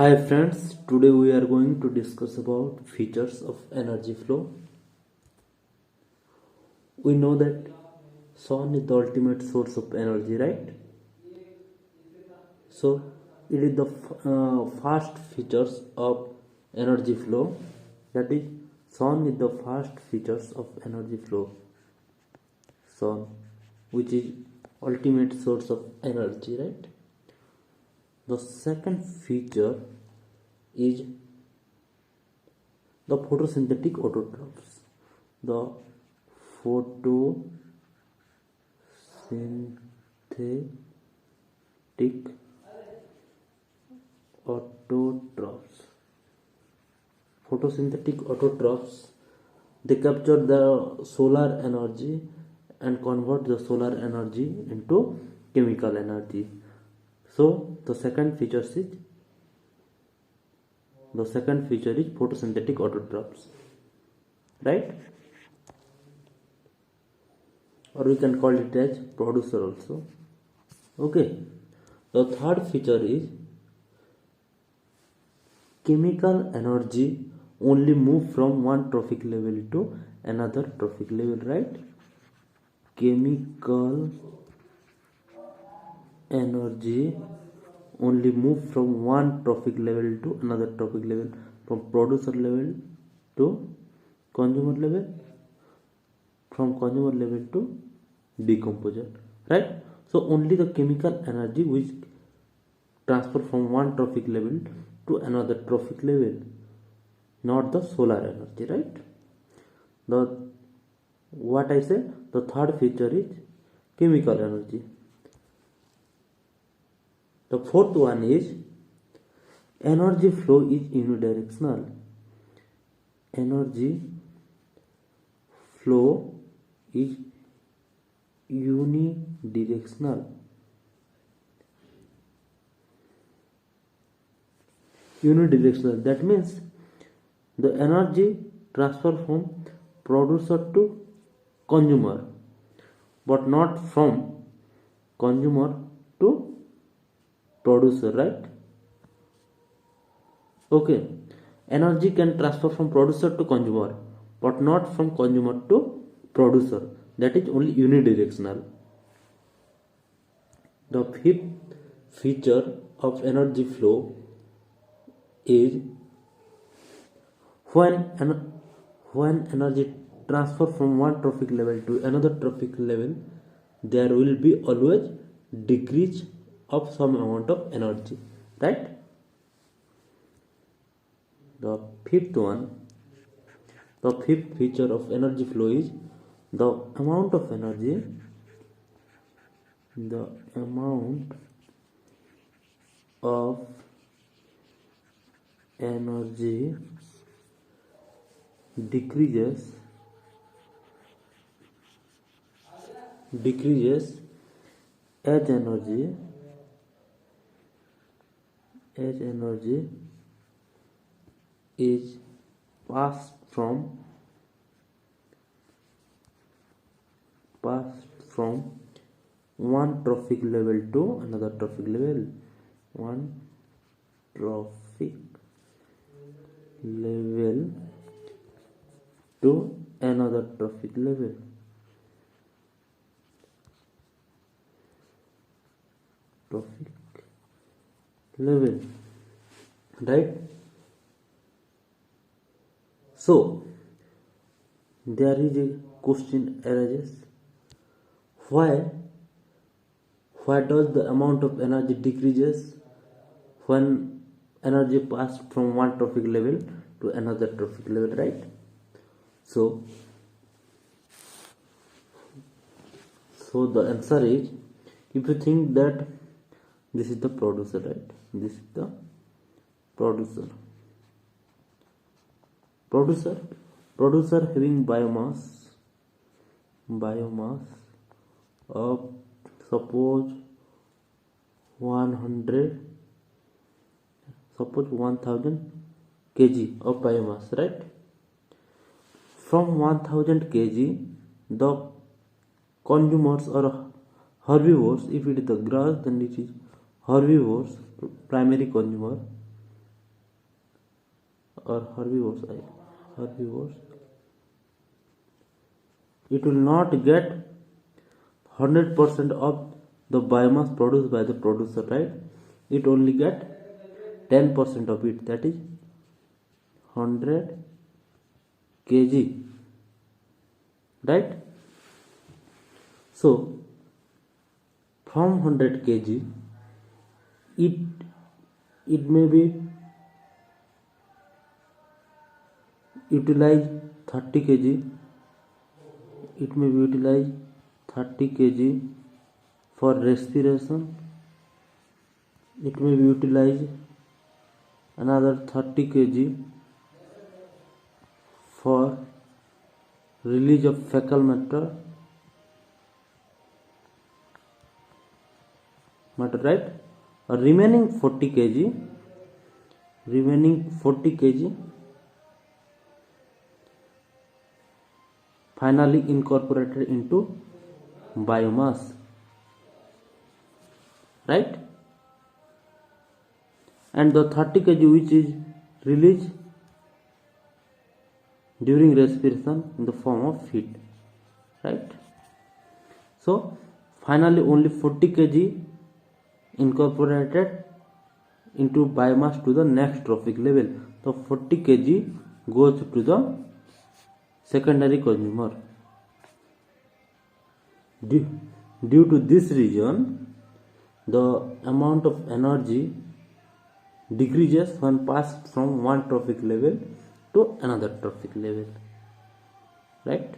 Hi friends, today we are going to discuss about features of energy flow. We know that sun is the ultimate source of energy, right? So it is the first features of energy flow. That is, sun is the first features of energy flow. Sun, which is ultimate source of energy, right? The second feature is the photosynthetic autotrophs. The photosynthetic autotrophs. Photosynthetic autotrophs, they capture the solar energy and convert the solar energy into chemical energy. So the second feature is photosynthetic autotrophs, right? Or we can call it as producer also. Okay. The third feature is chemical energy only move from one trophic level to another trophic level, right? Chemical energy only move from one trophic level to another trophic level, from producer level to consumer level, from consumer level to decomposer, right? So only the chemical energy which transfer from one trophic level to another trophic level, not the solar energy, right? The what I say, the third feature is chemical energy. The fourth one is energy flow is unidirectional. Energy flow is unidirectional. Unidirectional, that means the energy transfer from producer to consumer, but not from consumer to producer, right? Okay, energy can transfer from producer to consumer, but not from consumer to producer. That is only unidirectional. The fifth feature of energy flow is when energy transfer from one trophic level to another trophic level, there will be always decrease of some amount of energy, right? The fifth feature of energy flow is the amount of energy decreases as energy is passed from one trophic level to another trophic level. One trophic level to another trophic level. Right? So there is a question arises, why does the amount of energy decreases when energy passed from one trophic level to another trophic level, right? So the answer is, if you think that this is the producer, right? This is the producer having biomass of suppose 1000 kg of biomass, right? From 1000 kg, the consumers or herbivores, if it is the grass, then it is herbivores, primary consumer, or herbivores, it will not get 100% of the biomass produced by the producer, right? It only get 10% of it, that is 100 kg, right? So from 100 kg it may be utilize 30 kg, it may be utilized 30 kg for respiration, it may be utilized another 30 kg for release of fecal matter, right? Remaining 40 kg finally incorporated into biomass, right? And the 30 kg which is released during respiration in the form of heat, right? So finally only 40 kg incorporated into biomass to the next trophic level. So 40 kg goes to the secondary consumer. Due to this reason, the amount of energy decreases when passed from one trophic level to another trophic level, right?